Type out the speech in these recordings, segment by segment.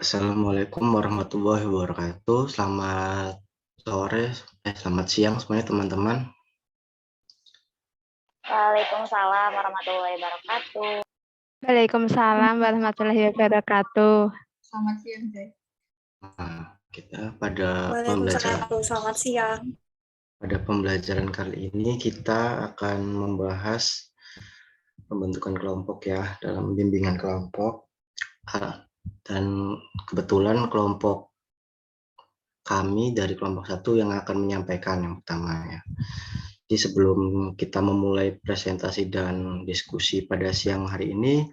Assalamualaikum warahmatullahi wabarakatuh. Selamat sore, selamat siang semuanya teman-teman. Waalaikumsalam warahmatullahi wabarakatuh. Waalaikumsalam warahmatullahi wabarakatuh. Selamat siang, Jay. Nah, kita pada Selamat siang. pembelajaran kali ini kita akan membahas pembentukan kelompok ya dalam bimbingan kelompok. Dan kebetulan kelompok kami dari kelompok 1 yang akan menyampaikan yang pertama ya. Jadi sebelum kita memulai presentasi dan diskusi pada siang hari ini,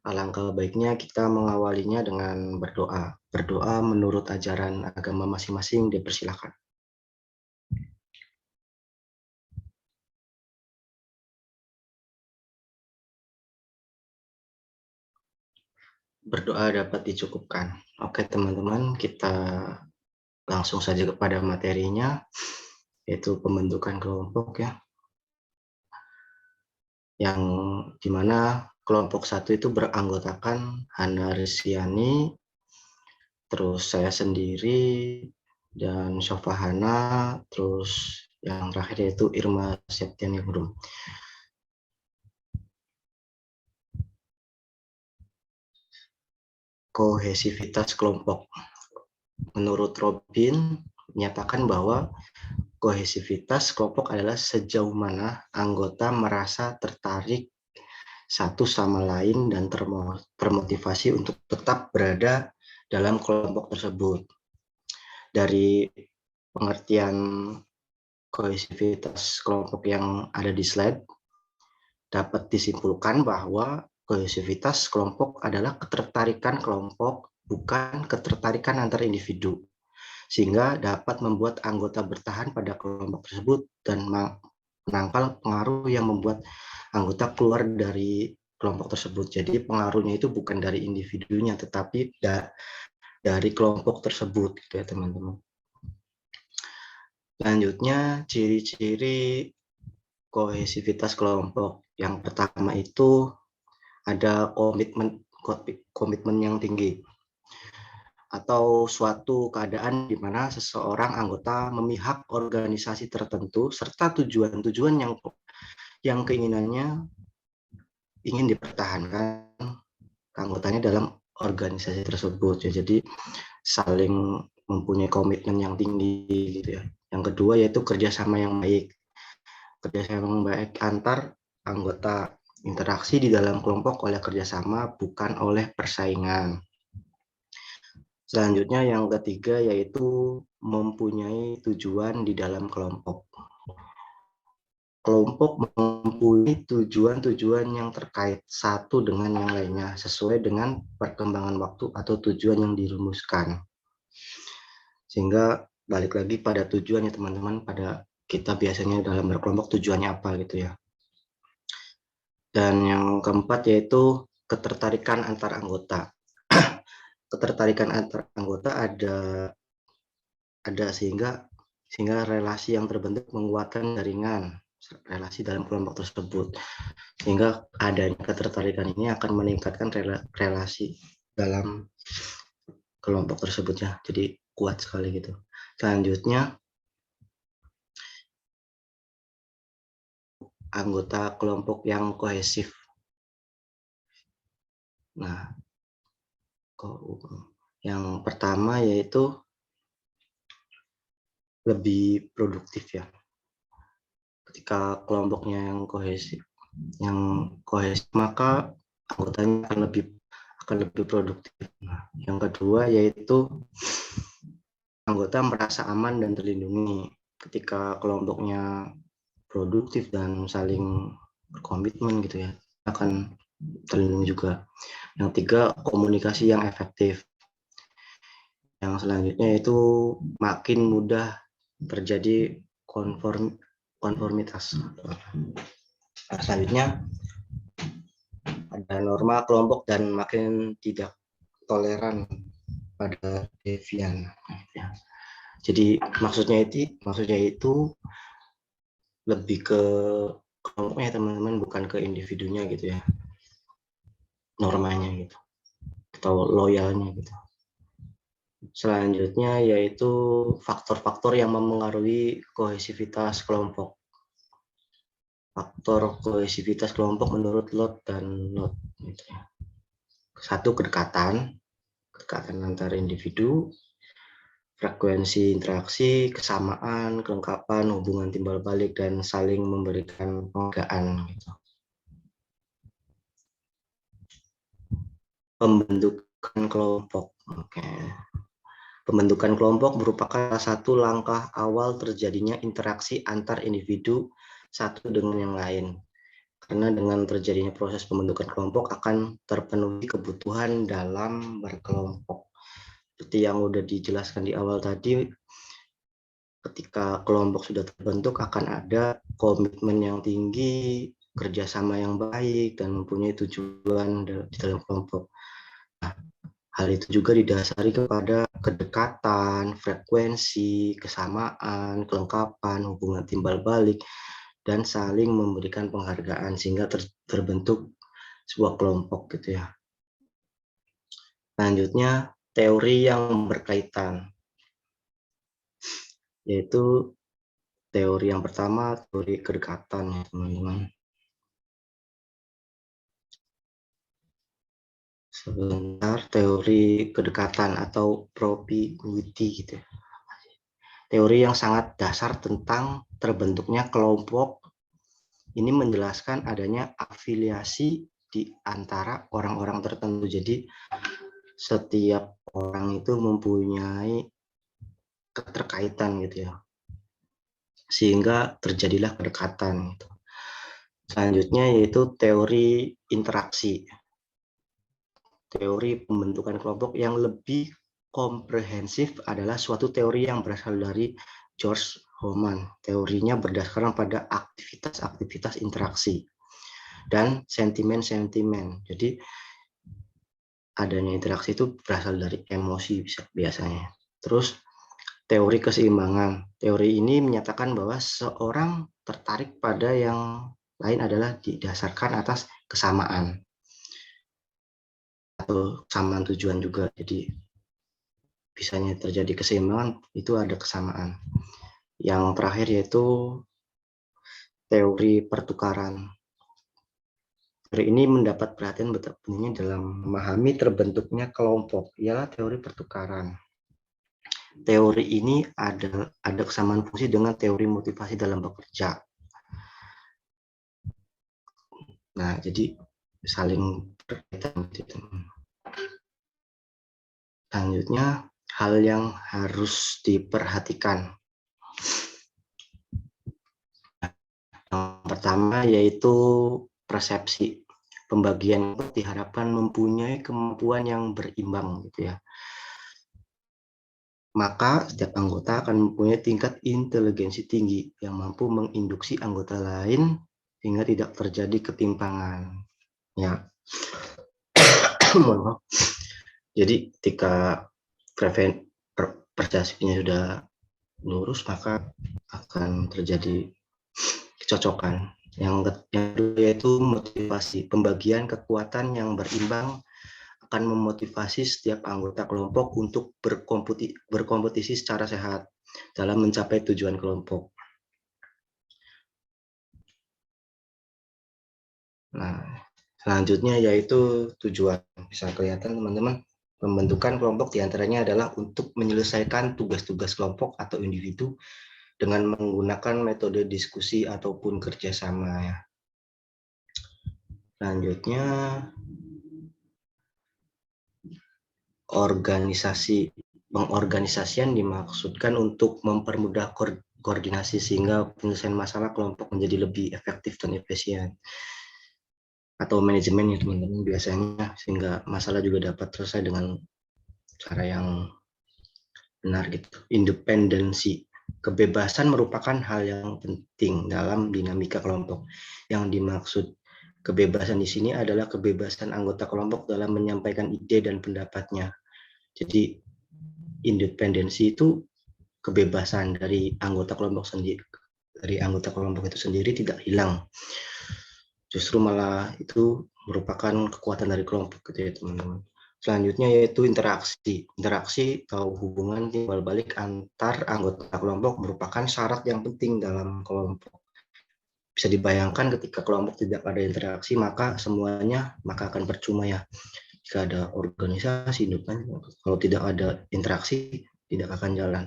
alangkah baiknya kita mengawalinya dengan berdoa. Berdoa menurut ajaran agama masing-masing, dipersilakan. Berdoa dapat dicukupkan. Oke teman-teman, kita langsung saja kepada materinya, yaitu pembentukan kelompok ya. Yang dimana kelompok 1 itu beranggotakan Hana Resiani, terus saya sendiri, dan Syafahana, terus yang terakhir yaitu Irma Septianingrum. Kohesivitas kelompok. Menurut Robin, menyatakan bahwa kohesivitas kelompok adalah sejauh mana anggota merasa tertarik satu sama lain dan termotivasi untuk tetap berada dalam kelompok tersebut. Dari pengertian kohesivitas kelompok yang ada di slide, dapat disimpulkan bahwa kohesivitas kelompok adalah ketertarikan kelompok, bukan ketertarikan antar individu, sehingga dapat membuat anggota bertahan pada kelompok tersebut dan menangkal pengaruh yang membuat anggota keluar dari kelompok tersebut. Jadi pengaruhnya itu bukan dari individunya, tetapi dari kelompok tersebut, gitu ya teman-teman. Selanjutnya, ciri-ciri kohesivitas kelompok. Yang pertama itu ada komitmen yang tinggi, atau suatu keadaan di mana seseorang anggota memihak organisasi tertentu serta tujuan-tujuan yang keinginannya ingin dipertahankan anggotanya dalam organisasi tersebut ya. Jadi saling mempunyai komitmen yang tinggi gitu ya. Yang kedua yaitu kerjasama yang baik. Kerjasama yang baik antar anggota, interaksi di dalam kelompok oleh kerjasama bukan oleh persaingan. Selanjutnya yang ketiga yaitu mempunyai tujuan di dalam kelompok. Kelompok mempunyai tujuan-tujuan yang terkait satu dengan yang lainnya sesuai dengan perkembangan waktu atau tujuan yang dirumuskan. Sehingga balik lagi pada tujuan ya teman-teman, pada kita biasanya dalam berkelompok tujuannya apa gitu ya. Dan yang keempat yaitu ketertarikan antar anggota. Ketertarikan antar anggota ada sehingga relasi yang terbentuk menguatkan jaringan relasi dalam kelompok tersebut, sehingga adanya ketertarikan ini akan meningkatkan relasi dalam kelompok tersebut ya, jadi kuat sekali gitu. Selanjutnya anggota kelompok yang kohesif. Nah, yang pertama yaitu lebih produktif ya. Ketika kelompoknya yang kohesif, maka anggotanya akan lebih produktif. Nah, yang kedua yaitu anggota merasa aman dan terlindungi. Ketika kelompoknya produktif dan saling berkomitmen gitu ya, akan terlindungi juga. Yang tiga, komunikasi yang efektif. Yang selanjutnya itu makin mudah terjadi konformitas. Nah, selanjutnya ada norma kelompok dan makin tidak toleran pada devian. Jadi maksudnya itu lebih ke kelompoknya teman-teman, bukan ke individunya gitu ya, normanya gitu atau loyalnya gitu. Selanjutnya yaitu faktor-faktor yang memengaruhi kohesivitas kelompok. Faktor kohesivitas kelompok menurut Lott dan Knott. Satu, kedekatan antar individu, frekuensi interaksi, kesamaan, kelengkapan, hubungan timbal balik, dan saling memberikan penghargaan. Gitu. Pembentukan kelompok. Oke. Pembentukan kelompok merupakan salah satu langkah awal terjadinya interaksi antar individu satu dengan yang lain. Karena dengan terjadinya proses pembentukan kelompok akan terpenuhi kebutuhan dalam berkelompok. Seperti yang sudah dijelaskan di awal tadi, ketika kelompok sudah terbentuk akan ada komitmen yang tinggi, kerjasama yang baik, dan mempunyai tujuan di dalam kelompok. Nah, hal itu juga didasari kepada kedekatan, frekuensi, kesamaan, kelengkapan, hubungan timbal balik, dan saling memberikan penghargaan sehingga terbentuk sebuah kelompok gitu ya. Selanjutnya, teori yang berkaitan, yaitu teori yang pertama, teori kedekatan ya teman-teman. Sebentar, teori kedekatan atau propinquity gitu. Teori yang sangat dasar tentang terbentuknya kelompok ini menjelaskan adanya afiliasi di antara orang-orang tertentu. Jadi setiap orang itu mempunyai keterkaitan gitu ya. Sehingga terjadilah kedekatan gitu. Selanjutnya yaitu teori interaksi. Teori pembentukan kelompok yang lebih komprehensif adalah suatu teori yang berasal dari George Hohmann. Teorinya berdasarkan pada aktivitas-aktivitas interaksi dan sentimen-sentimen. Jadi adanya interaksi itu berasal dari emosi biasanya. Terus teori keseimbangan. Teori ini menyatakan bahwa seorang tertarik pada yang lain adalah didasarkan atas kesamaan atau kesamaan tujuan juga. Jadi bisanya terjadi keseimbangan itu ada kesamaan. Yang terakhir yaitu teori pertukaran. Teori ini mendapat perhatian betapa pentingnya dalam memahami terbentuknya kelompok, ialah teori pertukaran. Teori ini ada kesamaan fungsi dengan teori motivasi dalam bekerja. Nah, jadi saling berkaitan gitu. Selanjutnya, hal yang harus diperhatikan. Yang pertama yaitu persepsi. Pembagian diharapkan mempunyai kemampuan yang berimbang gitu ya. Maka setiap anggota akan mempunyai tingkat inteligensi tinggi yang mampu menginduksi anggota lain sehingga tidak terjadi ketimpangan. Ya. Jadi ketika persepsinya sudah lurus maka akan terjadi kecocokan. Yang kedua yaitu motivasi. Pembagian kekuatan yang berimbang akan memotivasi setiap anggota kelompok untuk berkompetisi secara sehat dalam mencapai tujuan kelompok. Nah, selanjutnya yaitu tujuan. Bisa kelihatan teman-teman, pembentukan kelompok diantaranya adalah untuk menyelesaikan tugas-tugas kelompok atau individu dengan menggunakan metode diskusi ataupun kerjasama. Ya. Selanjutnya, pengorganisasian dimaksudkan untuk mempermudah koordinasi sehingga penyelesaian masalah kelompok menjadi lebih efektif dan efisien. Atau manajemen ya teman-teman biasanya, sehingga masalah juga dapat selesai dengan cara yang benar gitu. Independensi. Kebebasan merupakan hal yang penting dalam dinamika kelompok. Yang dimaksud kebebasan di sini adalah kebebasan anggota kelompok dalam menyampaikan ide dan pendapatnya. Jadi independensi itu kebebasan dari anggota kelompok sendiri. Dari anggota kelompok itu sendiri tidak hilang. Justru malah itu merupakan kekuatan dari kelompok gitu ya teman-teman. Selanjutnya yaitu interaksi. Interaksi atau hubungan timbal balik antar anggota kelompok merupakan syarat yang penting dalam kelompok. Bisa dibayangkan ketika kelompok tidak ada interaksi, maka semuanya akan percuma ya. Jika ada organisasi, kalau tidak ada interaksi, tidak akan jalan.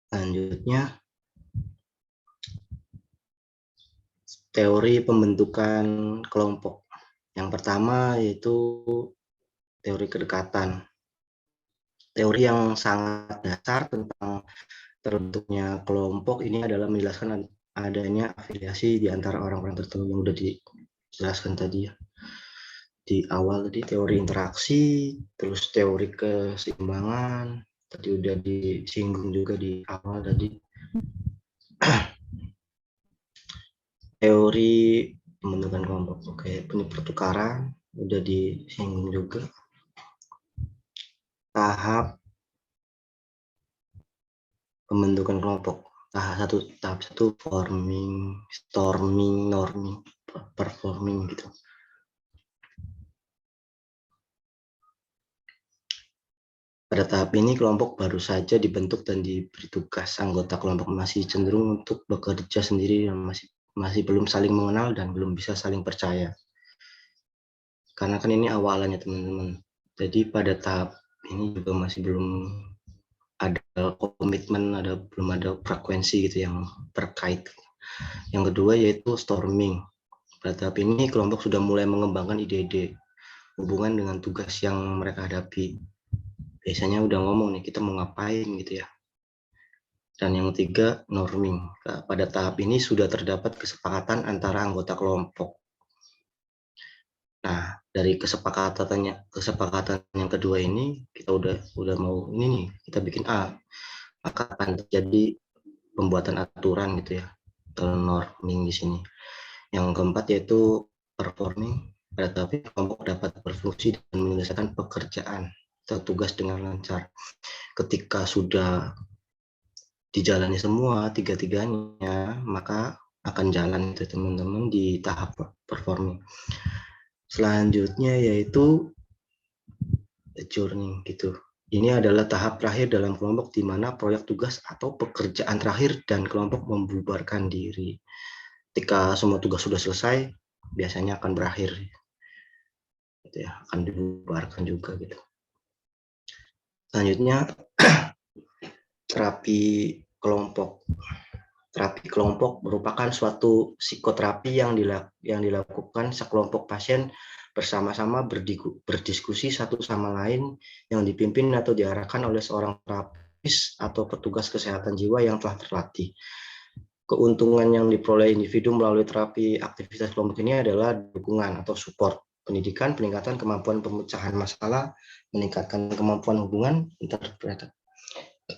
Selanjutnya, teori pembentukan kelompok. Yang pertama yaitu teori kedekatan. Teori yang sangat dasar tentang terbentuknya kelompok ini adalah menjelaskan adanya afiliasi di antara orang-orang tertentu yang sudah dijelaskan tadi ya. Di awal tadi teori interaksi, terus teori keseimbangan, tadi udah disinggung juga di awal tadi. Teori pembentukan kelompok, oke, pertukaran udah disinggung juga. Tahap pembentukan kelompok, tahap satu forming, storming, norming, performing gitu. Pada tahap ini kelompok baru saja dibentuk dan diberi tugas. Anggota kelompok masih cenderung untuk bekerja sendiri dan masih belum saling mengenal dan belum bisa saling percaya. Karena kan ini awalannya teman-teman. Jadi pada tahap ini juga masih belum ada komitmen, belum ada frekuensi gitu yang terkait. Yang kedua yaitu storming. Pada tahap ini kelompok sudah mulai mengembangkan ide-ide hubungan dengan tugas yang mereka hadapi. Biasanya udah ngomong nih kita mau ngapain gitu ya. Dan yang ketiga norming. Pada tahap ini sudah terdapat kesepakatan antara anggota kelompok. Nah, dari kesepakatan yang kedua ini kita udah mau ini nih, kita bikin A, maka akan terjadi pembuatan aturan gitu ya, atau norming di sini. Yang keempat yaitu performing. Pada tahap ini kelompok dapat berfungsi dan menyelesaikan pekerjaan atau tugas dengan lancar. Ketika sudah dijalani semua tiga-tiganya, maka akan jalan itu teman-teman di tahap performing. Selanjutnya yaitu adjourning gitu. Ini adalah tahap terakhir dalam kelompok di mana proyek tugas atau pekerjaan terakhir dan kelompok membubarkan diri. Ketika semua tugas sudah selesai, biasanya akan berakhir, gitu ya, akan dibubarkan juga gitu. Selanjutnya terapi kelompok. Terapi kelompok merupakan suatu psikoterapi yang dilakukan sekelompok pasien bersama-sama berdiskusi satu sama lain yang dipimpin atau diarahkan oleh seorang terapis atau petugas kesehatan jiwa yang telah terlatih. Keuntungan yang diperoleh individu melalui terapi aktivitas kelompok ini adalah dukungan atau support, pendidikan, peningkatan kemampuan pemecahan masalah, meningkatkan kemampuan hubungan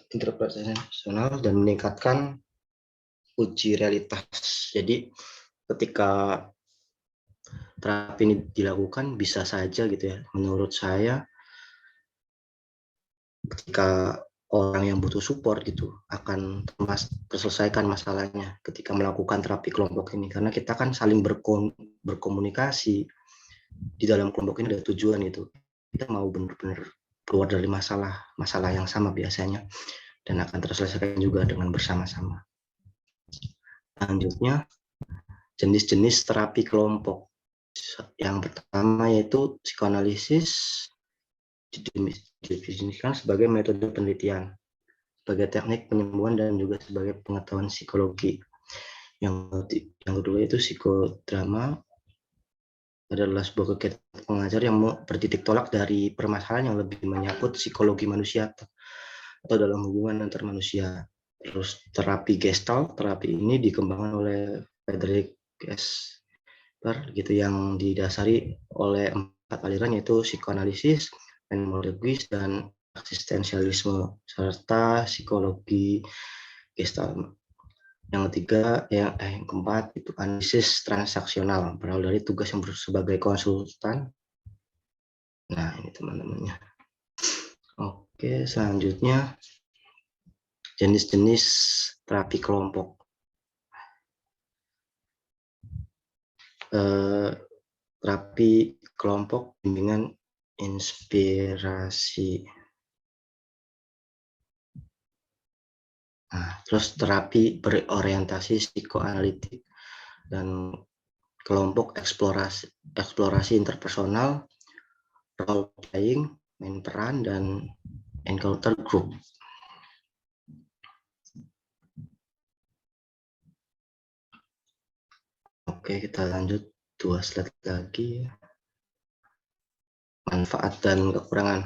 interpersonal, dan meningkatkan uji realitas. Jadi ketika terapi ini dilakukan bisa saja gitu ya, menurut saya ketika orang yang butuh support gitu akan terselesaikan masalahnya ketika melakukan terapi kelompok ini, karena kita kan saling berkomunikasi di dalam kelompok ini ada tujuan itu, kita mau benar-benar keluar dari masalah yang sama biasanya dan akan terselesaikan juga dengan bersama-sama. Selanjutnya jenis-jenis terapi kelompok. Yang pertama yaitu psikoanalisis, didefinisikan sebagai metode penelitian, sebagai teknik penyembuhan dan juga sebagai pengetahuan psikologi. Yang kedua itu psikodrama, adalah sebuah kegiatan pengajar yang bertitik tolak dari permasalahan yang lebih menyangkut psikologi manusia atau dalam hubungan antar manusia. Terus terapi Gestalt, terapi ini dikembangkan oleh Frederick Gesper gitu, yang didasari oleh 4 aliran yaitu psikoanalisis, fenomenologi, dan eksistensialisme serta psikologi Gestalt. Yang ketiga, yang keempat itu analisis transaksional, berawal dari tugas yang sebagai konsultan. Nah, ini teman-temannya. Oke, selanjutnya jenis-jenis terapi kelompok. Terapi kelompok bimbingan inspirasi. Nah, terus terapi berorientasi psikoanalitik dan kelompok eksplorasi interpersonal, role playing, main peran, dan encounter group. Oke, kita lanjut 2 slide lagi. Manfaat dan kekurangan.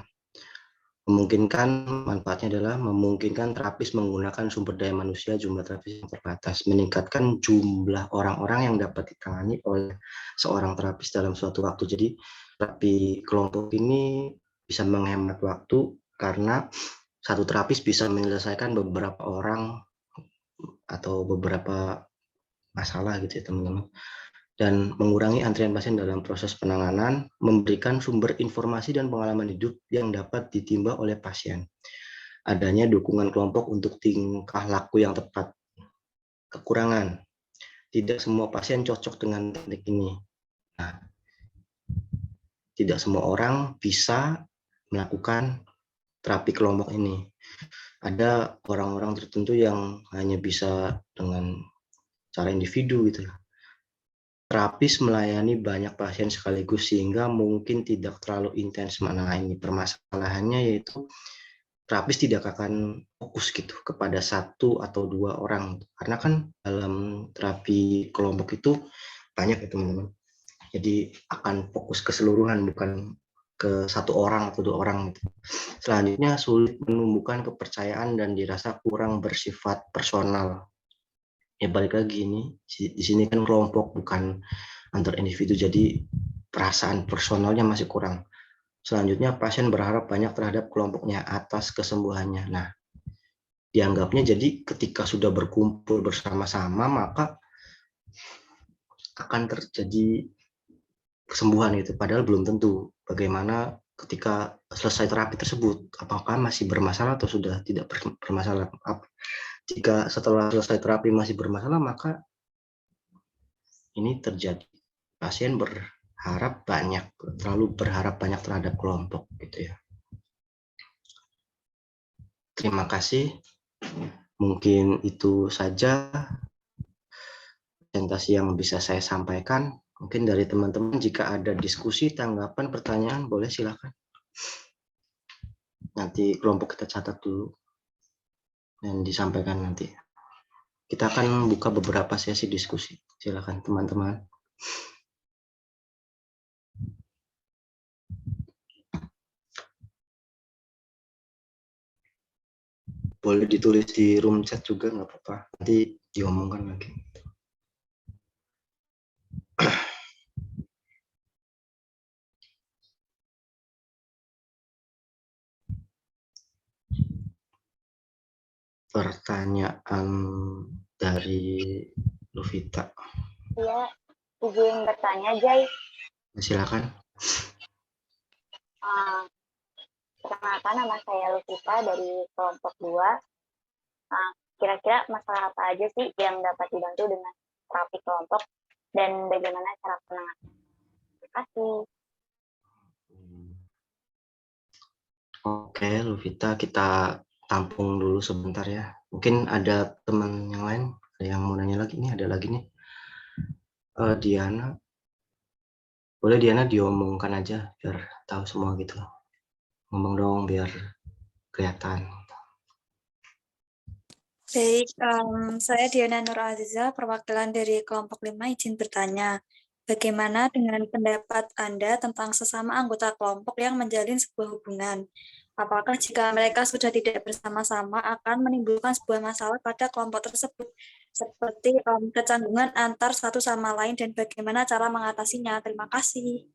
Manfaatnya adalah memungkinkan terapis menggunakan sumber daya manusia, jumlah terapis yang terbatas, meningkatkan jumlah orang-orang yang dapat ditangani oleh seorang terapis dalam suatu waktu. Jadi terapi kelompok ini bisa menghemat waktu karena satu terapis bisa menyelesaikan beberapa orang atau beberapa masalah gitu ya teman-teman. Dan mengurangi antrian pasien dalam proses penanganan, memberikan sumber informasi dan pengalaman hidup yang dapat ditimba oleh pasien. Adanya dukungan kelompok untuk tingkah laku yang tepat. Kekurangan, tidak semua pasien cocok dengan teknik ini. Nah, tidak semua orang bisa melakukan terapi kelompok ini. Ada orang-orang tertentu yang hanya bisa dengan cara individu gitu. Terapis melayani banyak pasien sekaligus sehingga mungkin tidak terlalu intens. Mana ini permasalahannya, yaitu terapis tidak akan fokus gitu kepada 1 atau 2 orang, karena kan dalam terapi kelompok itu banyak ya teman-teman. Jadi akan fokus keseluruhan, bukan ke 1 orang atau 2 orang gitu. Selanjutnya, sulit menumbuhkan kepercayaan dan dirasa kurang bersifat personal. Ya balik lagi, ini di sini kan kelompok bukan antar individu, jadi perasaan personalnya masih kurang. Selanjutnya, pasien berharap banyak terhadap kelompoknya atas kesembuhannya. Nah, dianggapnya jadi ketika sudah berkumpul bersama-sama maka akan terjadi kesembuhan gitu, padahal belum tentu. Bagaimana ketika selesai terapi tersebut, apakah masih bermasalah atau sudah tidak bermasalah? Jika setelah selesai terapi masih bermasalah, maka ini terjadi. Pasien terlalu berharap banyak terhadap kelompok gitu ya. Terima kasih. Mungkin itu saja presentasi yang bisa saya sampaikan. Mungkin dari teman-teman jika ada diskusi, tanggapan, pertanyaan, boleh silakan. Nanti kelompok kita catat dulu dan disampaikan nanti. Kita akan buka beberapa sesi diskusi. Silakan teman-teman. Boleh ditulis di room chat juga, nggak apa-apa. Nanti diomongkan lagi. Pertanyaan dari Luvita. Iya, izin bertanya, Jai. Silakan. Perkenalkan, nama saya Luvita dari kelompok 2. Kira-kira masalah apa aja sih yang dapat dibantu dengan terapi kelompok dan bagaimana cara penanganan? Terima kasih. Oke, Luvita, kita tampung dulu sebentar ya. Mungkin ada teman yang lain, ada yang mau nanya lagi. Ini ada lagi nih. Diana. Boleh Diana diomongkan aja biar tahu semua gitu. Ngomong dong biar kelihatan. Baik, saya Diana Nur Aziza, perwakilan dari kelompok 5, izin bertanya. Bagaimana dengan pendapat Anda tentang sesama anggota kelompok yang menjalin sebuah hubungan? Apakah jika mereka sudah tidak bersama-sama akan menimbulkan sebuah masalah pada kelompok tersebut, seperti kecanggungan antar satu sama lain, dan bagaimana cara mengatasinya? Terima kasih.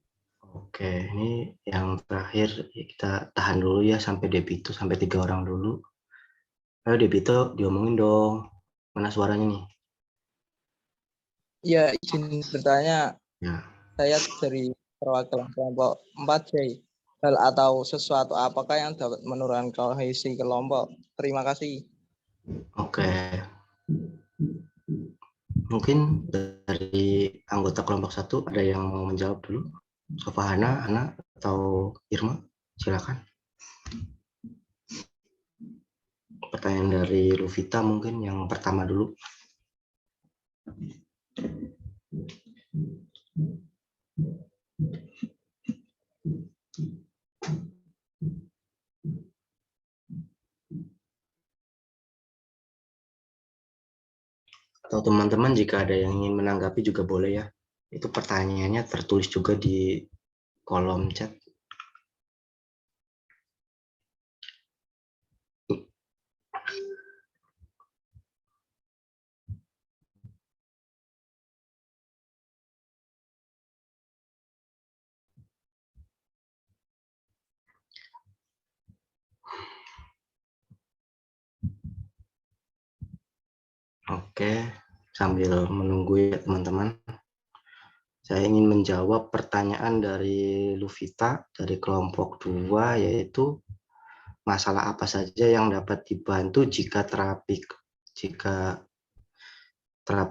Oke, ini yang terakhir kita tahan dulu ya sampai Debito, sampai 3 orang dulu. Ayo Debito, diomongin dong. Mana suaranya nih? Ya, izin bertanya. Ya. Saya dari perwakilan kelompok 4, Jai. Hal atau sesuatu apakah yang dapat menurunkan kohesi kelompok? Terima kasih. Oke. Mungkin dari anggota kelompok 1 ada yang mau menjawab dulu? Sofahana, Ana, atau Irma, silakan. Pertanyaan dari Luvita mungkin yang pertama dulu. Atau teman-teman jika ada yang ingin menanggapi juga boleh ya. Itu pertanyaannya tertulis juga di kolom chat. Oke, sambil menunggu ya teman-teman. Saya ingin menjawab pertanyaan dari Luvita dari kelompok 2, yaitu masalah apa saja yang dapat dibantu jika terapi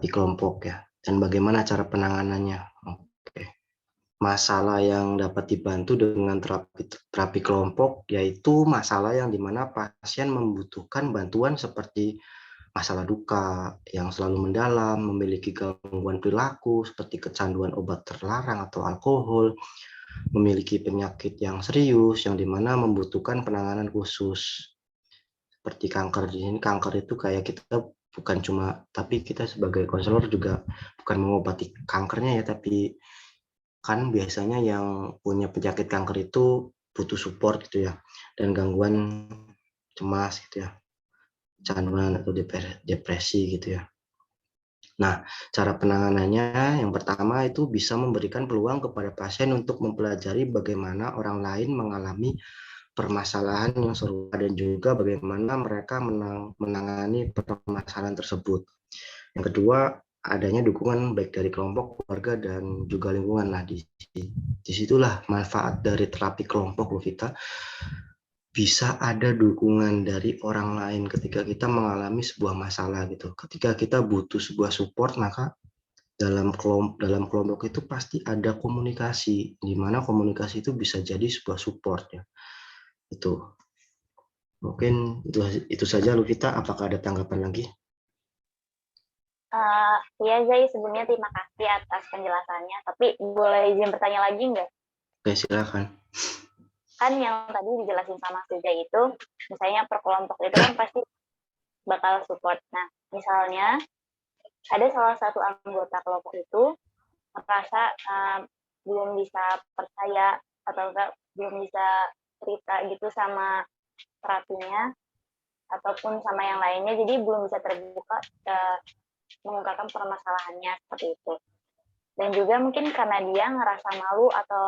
kelompok ya, dan bagaimana cara penanganannya. Oke. Masalah yang dapat dibantu dengan terapi kelompok yaitu masalah yang dimana pasien membutuhkan bantuan seperti masalah duka yang selalu mendalam, memiliki gangguan perilaku seperti kecanduan obat terlarang atau alkohol, memiliki penyakit yang serius yang dimana membutuhkan penanganan khusus seperti kanker. Di sini kanker itu kayak kita bukan cuma, tapi kita sebagai konselor juga bukan mengobati kankernya ya, tapi kan biasanya yang punya penyakit kanker itu butuh support gitu ya, dan gangguan cemas gitu ya, kecanduan atau depresi gitu ya. Nah, cara penanganannya yang pertama itu bisa memberikan peluang kepada pasien untuk mempelajari bagaimana orang lain mengalami permasalahan yang serupa dan juga bagaimana mereka menangani permasalahan tersebut. Yang kedua, adanya dukungan baik dari kelompok, keluarga, dan juga lingkungan. Nah, disitulah manfaat dari terapi kelompok, Luvita. Bisa ada dukungan dari orang lain ketika kita mengalami sebuah masalah gitu. Ketika kita butuh sebuah support, maka dalam kelompok itu pasti ada komunikasi, di mana komunikasi itu bisa jadi sebuah support ya. Itu. Mungkin itu saja, Luvita. Apakah ada tanggapan lagi? Iya Zai, sebelumnya terima kasih atas penjelasannya. Tapi boleh izin bertanya lagi nggak? Oke, silakan. Kan yang tadi dijelasin sama Zai itu, misalnya per kelompok itu kan pasti bakal support. Nah, misalnya ada salah satu anggota kelompok itu merasa belum bisa percaya atau enggak belum bisa cerita gitu sama terapinya ataupun sama yang lainnya, jadi belum bisa terbuka mengungkapkan permasalahannya seperti itu. Dan juga mungkin karena dia ngerasa malu atau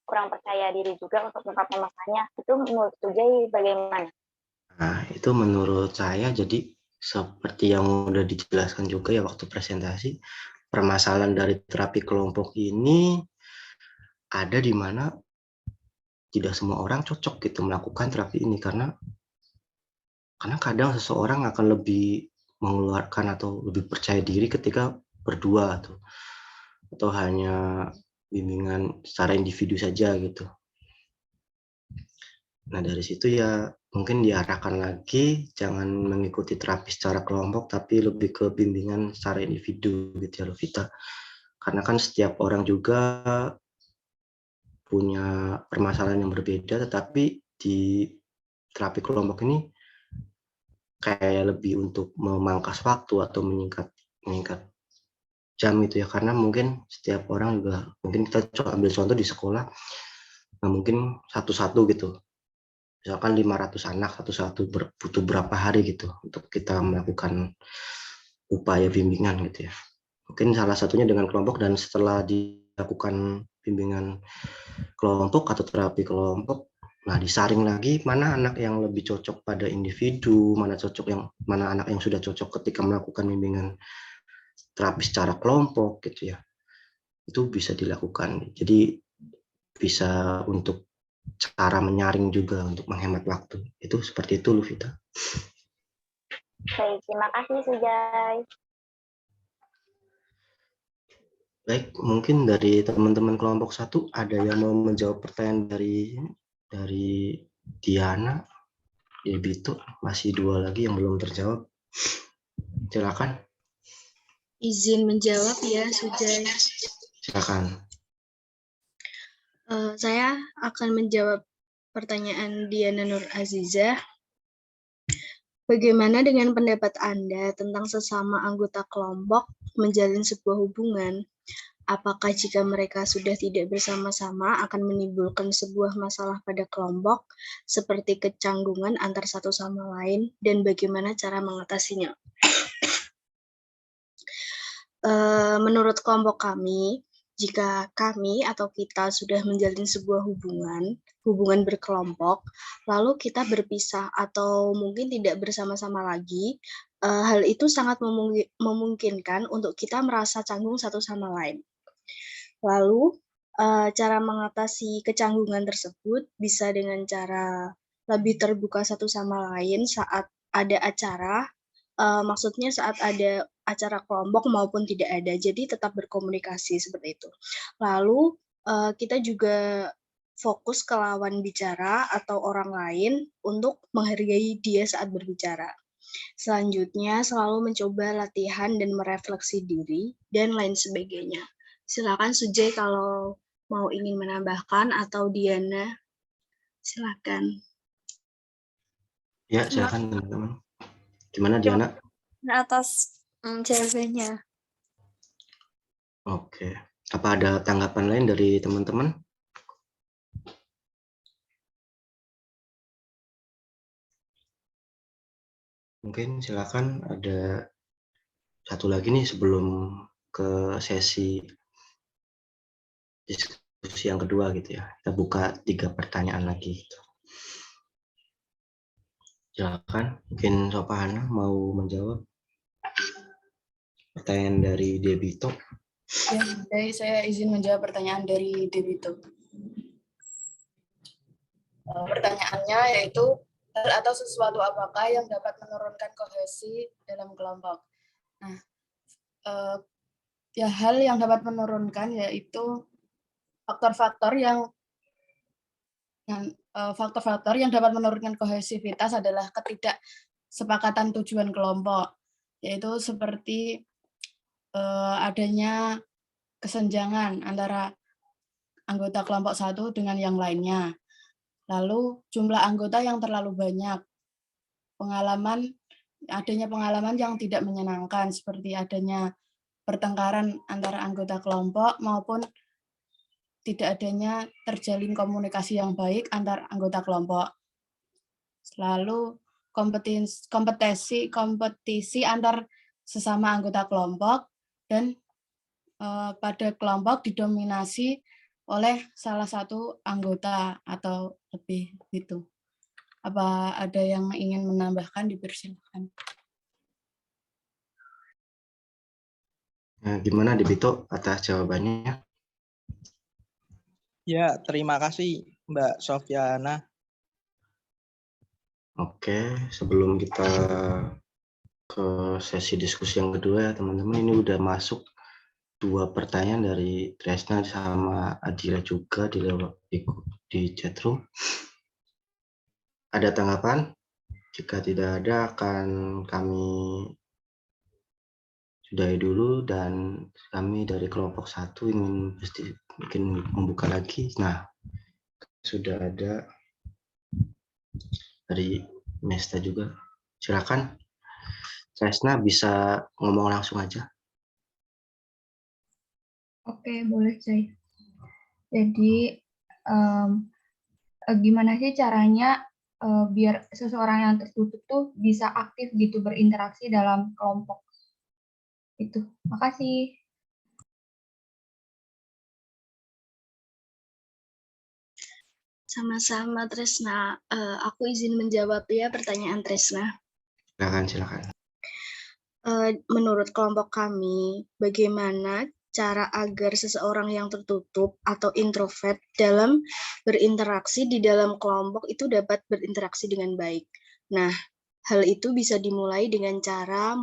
kurang percaya diri juga untuk mengungkapkan masalahnya. Itu menurut Tujai bagaimana? Nah, itu menurut saya jadi seperti yang udah dijelaskan juga ya waktu presentasi, permasalahan dari terapi kelompok ini ada di mana tidak semua orang cocok gitu melakukan terapi ini, karena kadang seseorang akan lebih mengeluarkan atau lebih percaya diri ketika berdua atau hanya bimbingan secara individu saja gitu. Nah, dari situ ya mungkin diarahkan lagi jangan mengikuti terapi secara kelompok, tapi lebih ke bimbingan secara individu gitu ya, Luvita. Karena kan setiap orang juga punya permasalahan yang berbeda, tetapi di terapi kelompok ini kayak lebih untuk memangkas waktu atau meningkat jam itu ya, karena mungkin setiap orang juga, mungkin kita ambil contoh di sekolah, nah mungkin satu-satu gitu, misalkan 500 anak satu-satu butuh berapa hari gitu untuk kita melakukan upaya bimbingan gitu ya. Mungkin salah satunya dengan kelompok, dan setelah dilakukan bimbingan kelompok atau terapi kelompok, nah disaring lagi mana anak yang lebih cocok pada individu, mana anak yang sudah cocok ketika melakukan bimbingan terapi secara kelompok gitu ya. Itu bisa dilakukan. Jadi bisa untuk cara menyaring juga untuk menghemat waktu. Itu seperti itu, Luvita. Baik, terima kasih Sujai. Baik, mungkin dari teman-teman kelompok 1 ada yang mau menjawab pertanyaan dari Diana, Debito, masih 2 lagi yang belum terjawab. Silakan. Izin menjawab ya, Sujai. Silakan. Saya akan menjawab pertanyaan Diana Nur Azizah. Bagaimana dengan pendapat Anda tentang sesama anggota kelompok menjalin sebuah hubungan? Apakah jika mereka sudah tidak bersama-sama akan menimbulkan sebuah masalah pada kelompok, seperti kecanggungan antar satu sama lain, dan bagaimana cara mengatasinya? Menurut kelompok kami, jika kami atau kita sudah menjalin sebuah hubungan berkelompok, lalu kita berpisah atau mungkin tidak bersama-sama lagi, hal itu sangat memungkinkan untuk kita merasa canggung satu sama lain. Lalu, cara mengatasi kecanggungan tersebut bisa dengan cara lebih terbuka satu sama lain saat ada acara, maksudnya saat ada acara kelompok maupun tidak ada, jadi tetap berkomunikasi seperti itu. Lalu, kita juga fokus ke lawan bicara atau orang lain untuk menghargai dia saat berbicara. Selanjutnya, selalu mencoba latihan dan merefleksi diri, dan lain sebagainya. Silakan Sujai kalau mau ingin menambahkan, atau Diana, silakan. Ya, silakan teman-teman. Gimana Diana? Atas jawabannya. Oke. Apa ada tanggapan lain dari teman-teman? Mungkin silakan, ada satu lagi nih sebelum ke sesi diskusi yang kedua gitu ya. Kita buka 3 pertanyaan lagi gitu. Silakan, mungkin Sopahana mau menjawab pertanyaan dari Debito. Ya, baik, saya izin menjawab pertanyaan dari Debito. Pertanyaannya yaitu, hal atau sesuatu apakah yang dapat menurunkan kohesi dalam kelompok? Nah, ya hal yang dapat menurunkan yaitu faktor-faktor yang dapat menurunkan kohesivitas adalah ketidaksepakatan tujuan kelompok, yaitu seperti adanya kesenjangan antara anggota kelompok 1 dengan yang lainnya. Lalu jumlah anggota yang terlalu banyak, adanya pengalaman yang tidak menyenangkan, seperti adanya pertengkaran antara anggota kelompok maupun tidak adanya terjalin komunikasi yang baik antar anggota kelompok. Lalu kompetisi antar sesama anggota kelompok, dan pada kelompok didominasi oleh salah satu anggota atau lebih gitu. Apa ada yang ingin menambahkan, dipersilakan. Nah, gimana Debito atas jawabannya? Ya, terima kasih Mbak Sofiana. Oke, sebelum kita ke sesi diskusi yang kedua ya teman-teman, ini udah masuk 2 pertanyaan dari Tresna sama Adila juga di chatroom. Ada tanggapan? Jika tidak ada, akan kami sudahi dulu, dan kami dari kelompok 1 ingin membuka lagi. Nah, sudah ada dari Mesta juga. Silakan. Tresna bisa ngomong langsung aja. Oke, boleh saya. Jadi, gimana sih caranya biar seseorang yang tertutup tuh bisa aktif gitu berinteraksi dalam kelompok? Itu. Makasih. Sama-sama Tresna. Aku izin menjawab ya pertanyaan Tresna. Silakan. Menurut kelompok kami, bagaimana cara agar seseorang yang tertutup atau introvert dalam berinteraksi di dalam kelompok itu dapat berinteraksi dengan baik. Nah, hal itu bisa dimulai dengan cara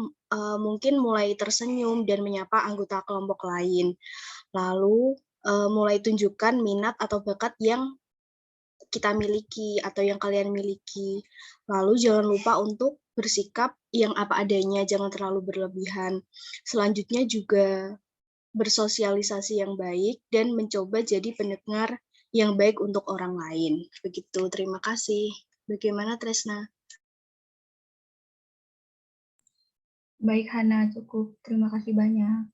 mungkin mulai tersenyum dan menyapa anggota kelompok lain. Lalu mulai tunjukkan minat atau bakat yang kita miliki atau yang kalian miliki. Lalu jangan lupa untuk bersikap yang apa adanya, jangan terlalu berlebihan. Selanjutnya juga bersosialisasi yang baik dan mencoba jadi pendengar yang baik untuk orang lain. Begitu, terima kasih. Bagaimana Tresna? Baik, Hana, cukup. Terima kasih banyak.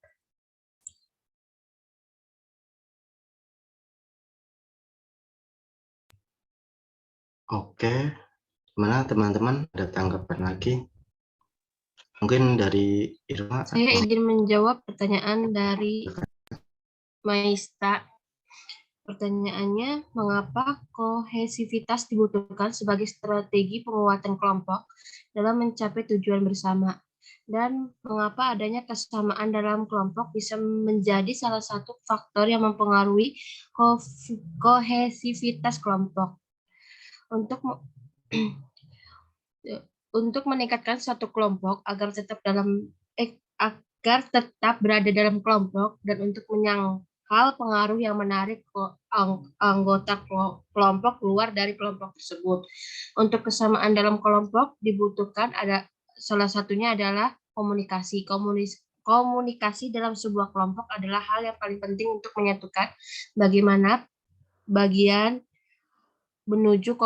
Oke, gimana teman-teman? Ada tanggapan lagi? Mungkin dari Irma. Saya ingin menjawab pertanyaan dari Maista. Pertanyaannya, mengapa kohesivitas dibutuhkan sebagai strategi penguatan kelompok dalam mencapai tujuan bersama? Dan mengapa adanya kesamaan dalam kelompok bisa menjadi salah satu faktor yang mempengaruhi kohesivitas kelompok? Untuk meningkatkan satu kelompok agar tetap berada dalam kelompok dan untuk menyangkal pengaruh yang menarik anggota kelompok keluar dari kelompok tersebut. Untuk kesamaan dalam kelompok dibutuhkan salah satunya adalah komunikasi. Komunikasi dalam sebuah kelompok adalah hal yang paling penting untuk menyatukan bagaimana bagian menuju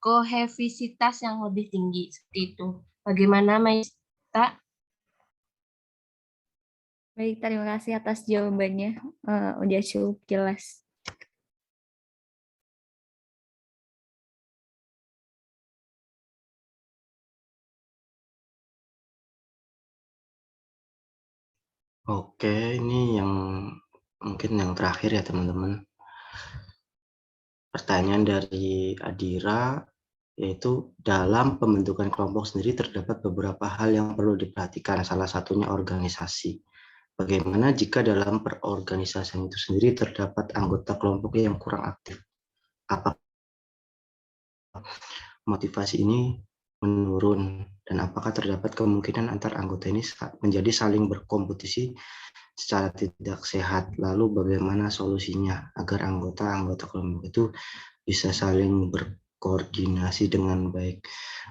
kohesivitas yang lebih tinggi, seperti itu. Bagaimana, Maista? Baik, terima kasih atas jawabannya. Udah cukup jelas. Oke, ini yang mungkin yang terakhir ya teman-teman. Pertanyaan dari Adira, yaitu dalam pembentukan kelompok sendiri terdapat beberapa hal yang perlu diperhatikan, salah satunya organisasi. Bagaimana jika dalam perorganisasian itu sendiri terdapat anggota kelompok yang kurang aktif? Apakah motivasi ini menurun dan apakah terdapat kemungkinan antar anggota ini menjadi saling berkompetisi secara tidak sehat? Lalu bagaimana solusinya agar anggota-anggota kelompok itu bisa saling berkoordinasi dengan baik?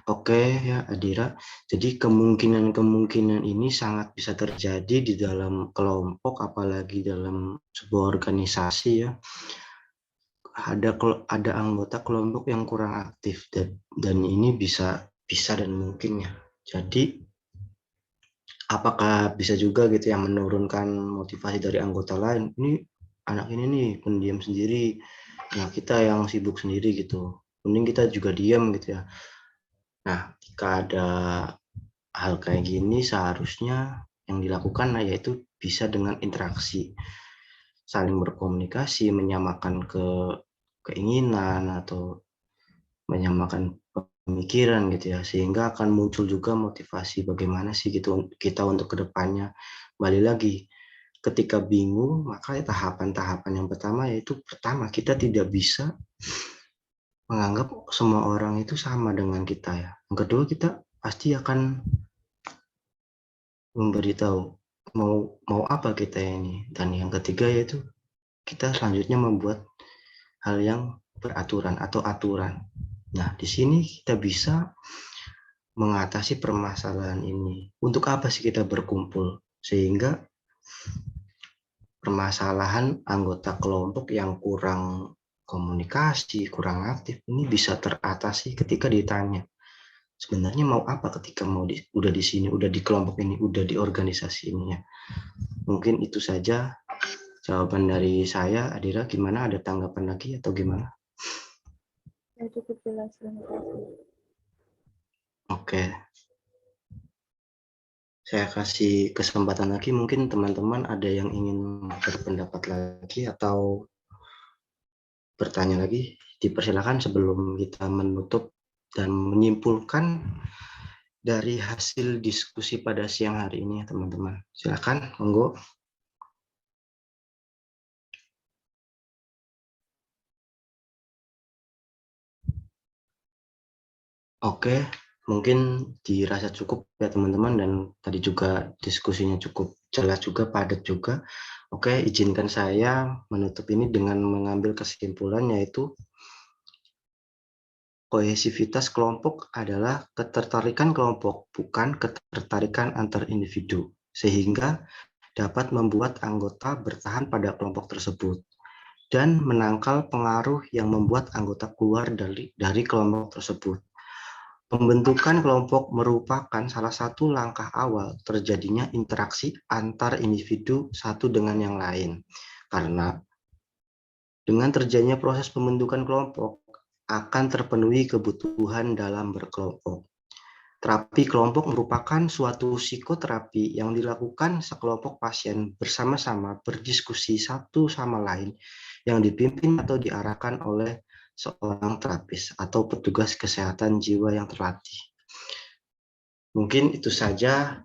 Oke ya Adira, jadi kemungkinan ini sangat bisa terjadi di dalam kelompok, apalagi dalam sebuah organisasi ya. Ada anggota kelompok yang kurang aktif dan ini bisa dan mungkin ya. Jadi apakah bisa juga gitu yang menurunkan motivasi dari anggota lain? Ini anak ini nih pendiam sendiri, nah kita yang sibuk sendiri gitu. Mending kita juga diam gitu ya. Nah, jika ada hal kayak gini seharusnya yang dilakukan yaitu bisa dengan interaksi, saling berkomunikasi, menyamakan keinginan atau menyamakan pemikiran gitu ya, sehingga akan muncul juga motivasi bagaimana sih gitu kita untuk kedepannya. Balik lagi, ketika bingung maka tahapan-tahapan yang pertama yaitu kita tidak bisa menganggap semua orang itu sama dengan kita ya. Yang kedua, kita pasti akan memberitahu mau apa kita ini, dan yang ketiga yaitu kita selanjutnya membuat hal yang beraturan atau aturan. Nah, di sini kita bisa mengatasi permasalahan ini. Untuk apa sih kita berkumpul? Sehingga permasalahan anggota kelompok yang kurang komunikasi, kurang aktif ini bisa teratasi ketika ditanya, sebenarnya mau apa ketika udah di sini, udah di kelompok ini, udah di organisasi ini ya. Mungkin itu saja jawaban dari saya. Adira, gimana? Ada tanggapan lagi atau gimana? Ya, cukup jelas. Terima kasih. Oke. Saya kasih kesempatan lagi, mungkin teman-teman ada yang ingin berpendapat lagi atau bertanya lagi, dipersilakan sebelum kita menutup dan menyimpulkan dari hasil diskusi pada siang hari ini ya teman-teman. Silakan, monggo. Oke, Mungkin dirasa cukup ya teman-teman, dan tadi juga diskusinya cukup jelas juga, padat juga. Oke, izinkan saya menutup ini dengan mengambil kesimpulan, yaitu kohesivitas kelompok adalah ketertarikan kelompok, bukan ketertarikan antar individu, sehingga dapat membuat anggota bertahan pada kelompok tersebut dan menangkal pengaruh yang membuat anggota keluar dari kelompok tersebut. Pembentukan kelompok merupakan salah satu langkah awal terjadinya interaksi antar individu satu dengan yang lain. Karena dengan terjadinya proses pembentukan kelompok akan terpenuhi kebutuhan dalam berkelompok. Terapi kelompok merupakan suatu psikoterapi yang dilakukan sekelompok pasien bersama-sama berdiskusi satu sama lain yang dipimpin atau diarahkan oleh seorang terapis atau petugas kesehatan jiwa yang terlatih. Mungkin itu saja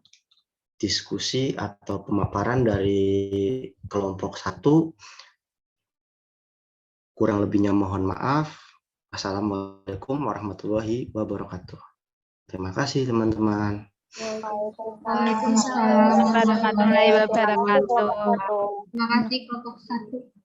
diskusi atau pemaparan dari kelompok 1. Kurang lebihnya mohon maaf. Assalamualaikum warahmatullahi wabarakatuh. Terima kasih teman-teman. Waalaikumsalam warahmatullahi wabarakatuh. Terima kasih kelompok 1.